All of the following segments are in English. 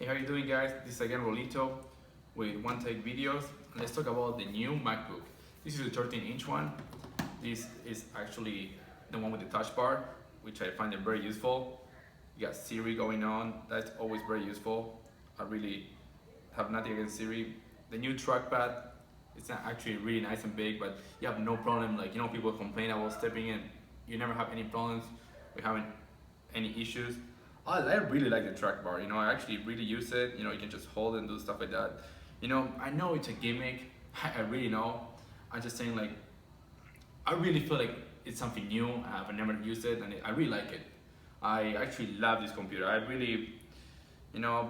Hey, how you doing, guys? This is again Rolito with One Take Videos. Let's talk about the new MacBook. This is a 13-inch one. This is actually the one with the touch bar, which I find it very useful. You got Siri going on. That's always very useful. I really have nothing against Siri. The new trackpad, it's not actually really nice and big, but you have no problem. Like, people complain about stepping in. You never have any problems with having any issues. I really like the track bar. I actually really use it. You can just hold and do stuff like that. I know it's a gimmick. I really know. I'm just saying, like, I really feel like it's something new. I've never used it, and I really like it. I actually love this computer. I really,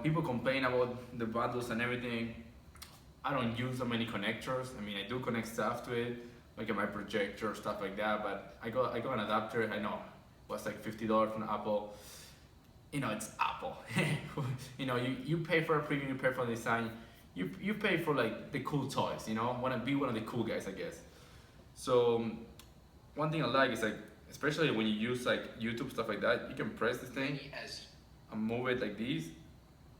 people complain about the bundles and everything. I don't use so many connectors. I mean, I do connect stuff to it, like my projector, stuff like that. But I got an adapter. I know it was like $50 from Apple. It's Apple. You pay for a premium, you pay for the design, you pay for like the cool toys. Want to be one of the cool guys, I guess. So one thing I like is, like, especially when you use like YouTube stuff like that, you can press this thing and move it like this.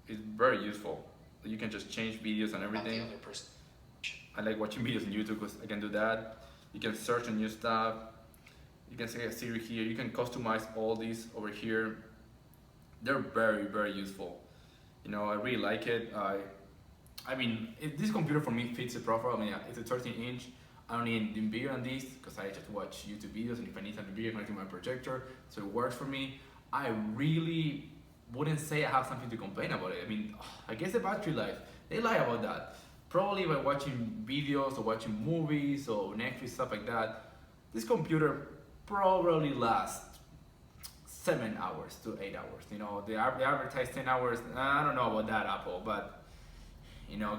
It's very useful. You can just change videos and everything. I like watching videos on YouTube because I can do that. You can search on new stuff. You can say a Siri here. You can customize all these over here. They're very, very useful. I really like it. I mean, this computer for me fits the profile. I mean, it's a 13-inch. I don't need anything bigger than this because I just watch YouTube videos, and if I need something bigger, I connect to my projector, so it works for me. I really wouldn't say I have something to complain about it. I mean, I guess the battery life, they lie about that. Probably by watching videos or watching movies or Netflix, stuff like that, this computer probably lasts 7 hours to 8 hours. They advertise 10 hours. I don't know about that, Apple, but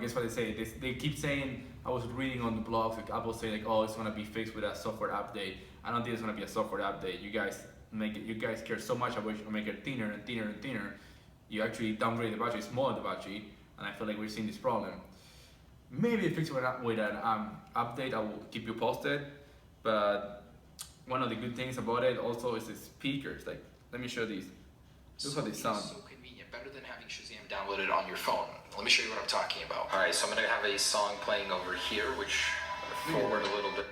guess what they say? They keep saying. I was reading on the blogs, like Apple say, like, oh, it's gonna be fixed with a software update. I don't think it's gonna be a software update. You guys care so much about it, make it thinner and thinner and thinner. You actually downgrade the battery, smaller the battery, and I feel like we're seeing this problem. Maybe they fix it with an update. I will keep you posted. But one of the good things about it also is the speakers. Like, let me show these. Look how they sound. So convenient, better than having Shazam downloaded on your phone. Let me show you what I'm talking about. All right, so I'm gonna have a song playing over here, which I'm gonna forward a little bit.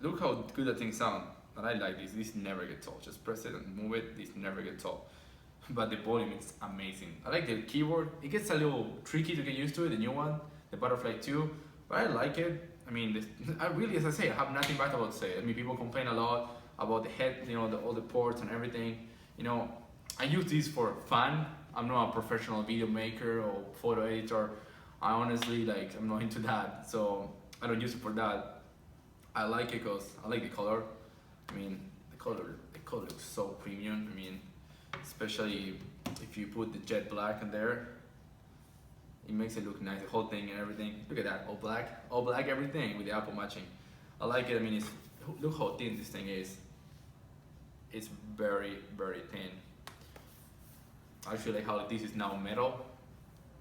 Look how good that thing sounds. And I like this. This never gets old. Just press it and move it. This never gets old. But the volume is amazing. I like the keyboard. It gets a little tricky to get used to it. The new one, the Butterfly 2, but I like it. I mean, I really, as I say, I have nothing bad about to say. I mean, people complain a lot about the head, all the ports and everything. I use this for fun. I'm not a professional video maker or photo editor. I honestly, like, I'm not into that, so I don't use it for that. I like it because I like the color. I mean, the color looks so premium. I mean, especially if you put the jet black in there, it makes it look nice. The whole thing and everything. Look at that, all black, everything with the Apple matching. I like it. I mean, look how thin this thing is. It's very, very thin. I actually like how this is now metal,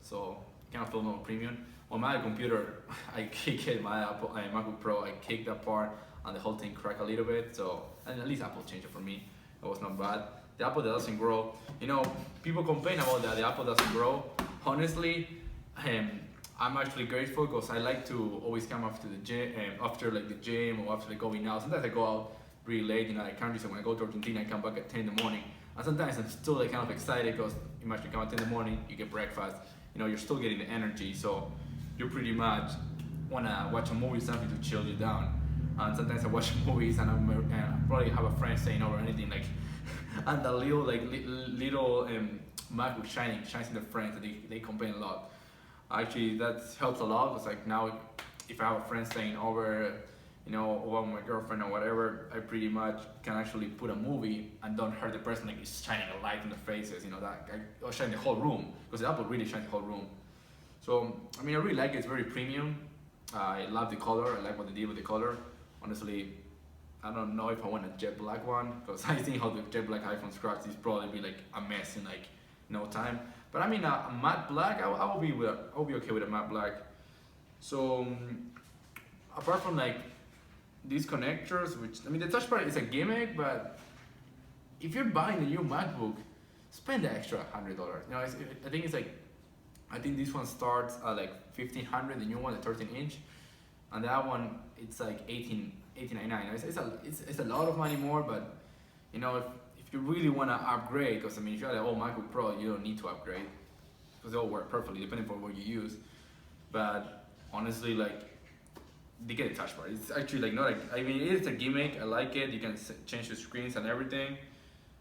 so it kind of feel more premium. On my computer, I kicked it, my MacBook Pro, I kicked that part and the whole thing cracked a little bit, so, and at least Apple changed it for me. It was not bad. The Apple that doesn't grow, people complain about that, the Apple doesn't grow. Honestly, I'm actually grateful because I like to always come after the gym, the gym or after going out. Sometimes I go out really late, I can't. So when I go to Argentina, I come back at 10 in the morning. And sometimes I'm still like kind of excited because imagine you come at 10 in the morning, you get breakfast, you're still getting the energy. So you pretty much wanna watch a movie, something to chill you down. And sometimes I watch movies and I probably have a friend staying over or anything like, and the little MacBook shines in the front, and they complain a lot. Actually, that helps a lot because, like, now if I have a friend staying over, or my girlfriend or whatever, I pretty much can actually put a movie and don't hurt the person, like it's shining a light in their faces, or shine the whole room, because the Apple really shines the whole room. So, I mean, I really like it. It's very premium. I love the color. I like what they did with the color. Honestly, I don't know if I want a jet black one, because I think how the jet black iPhone scratch is probably be like a mess in like no time. But I mean, a matte black, I will be okay with a matte black. So, apart from like these connectors, which, I mean, the touch bar is a gimmick, but if you're buying a new MacBook, spend the extra $100. I think it's like I think this one starts at like 1500, the new one, the 13-inch, and that one it's like 1899. It's a lot of money more, but you know, if you really want to upgrade, because I mean, if you have an old MacBook Pro, you don't need to upgrade because they all work perfectly depending on what you use. But honestly, like, they get a touch bar. It's actually like not like, I mean, it's a gimmick. I like it. You can change the screens and everything.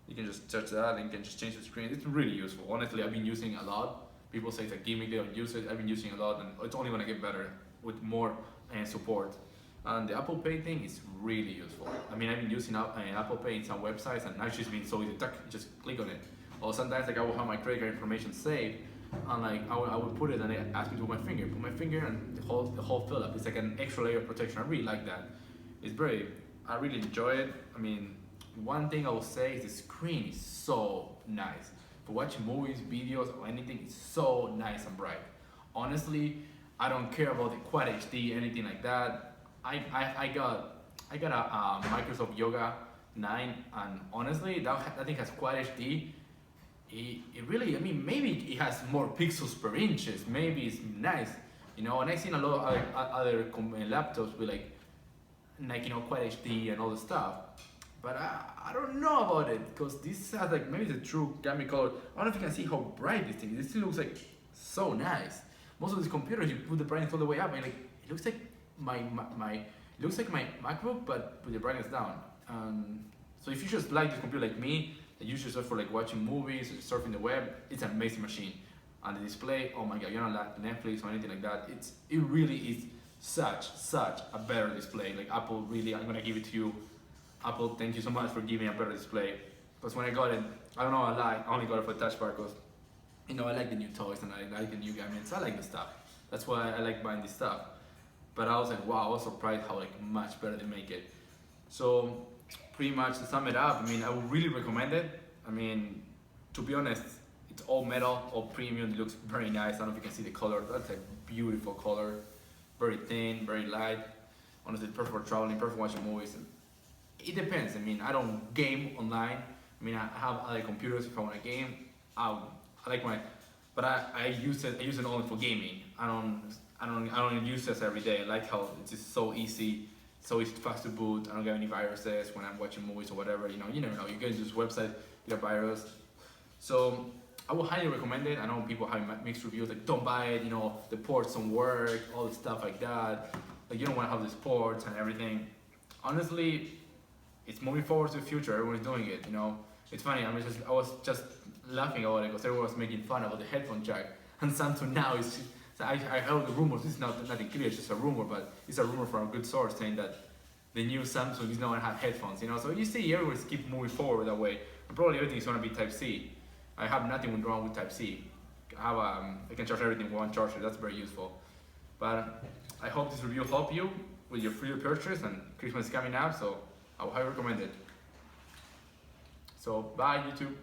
You can just touch that and you can just change the screen. It's really useful. Honestly, I've been using it a lot. People say it's a gimmick, they don't use it. I've been using it a lot, and it's only gonna get better with more support. And the Apple Pay thing is really useful. I mean, I've been using Apple Pay in some websites, and actually it's been so easy. Just click on it. Or sometimes like I will have my credit card information saved, and like I would put it and it asks me to put my finger. Put my finger and the whole fill up. It's like an extra layer of protection. I really like that. I really enjoy it. I mean, one thing I will say is the screen is so nice. For watching movies, videos, or anything, it's so nice and bright. Honestly, I don't care about the Quad HD, anything like that. I got a Microsoft Yoga 9, and honestly, that thing has Quad HD. It really, I mean, maybe it has more pixels per inches. Maybe it's nice, you know. And I've seen a lot of other laptops with like you know, Quad HD and all the stuff. But I don't know about it, because this has like, maybe it's a true gamma color. I don't know if you can see how bright this thing is. This still looks like so nice. Most of these computers, you put the brightness all the way up, and like it looks like my MacBook, but with the brightness down. So if you just like this computer like me, that uses it for like watching movies or surfing the web, it's an amazing machine. And the display, oh my god, you're not like Netflix or anything like that. It really is such a better display. Like Apple, really, I'm gonna give it to you. Apple, thank you so much for giving me a better display. Because when I got it, I don't know, I only got it for touch bar because, you know, I like the new toys and I like the new gadgets. I like the stuff. That's why I like buying this stuff. But I was like, wow, I was surprised how like much better they make it. So pretty much to sum it up, I mean, I would really recommend it. I mean, to be honest, it's all metal, all premium. It looks very nice. I don't know if you can see the color. That's a beautiful color. Very thin, very light. Honestly, perfect for traveling, perfect for watching movies. It depends. I mean, I don't game online. I mean, I have other computers if I want to game. I like but I use it only for gaming. I don't use this every day. I like how it's just so easy, fast to boot. I don't get any viruses when I'm watching movies or whatever. You know, you never know. You go into this website, get a virus. So I would highly recommend it. I know people have mixed reviews, like don't buy it. You know, the ports don't work, all the stuff like that. Like you don't want to have these ports and everything. Honestly, it's moving forward to the future. Everyone's doing it, you know. It's funny. I was just laughing about it because everyone was making fun about the headphone jack. And Samsung now is. I heard the rumors. This is nothing clear. It's just a rumor, but it's a rumor from a good source saying that the new Samsung is not gonna have headphones. You know, so you see, everyone's keep moving forward that way. And probably everything is gonna be Type C. I have nothing wrong with Type C. I can charge everything with one charger. That's very useful. But I hope this review helped you with your free purchase. And Christmas is coming up, so I would highly recommend it. So bye YouTube.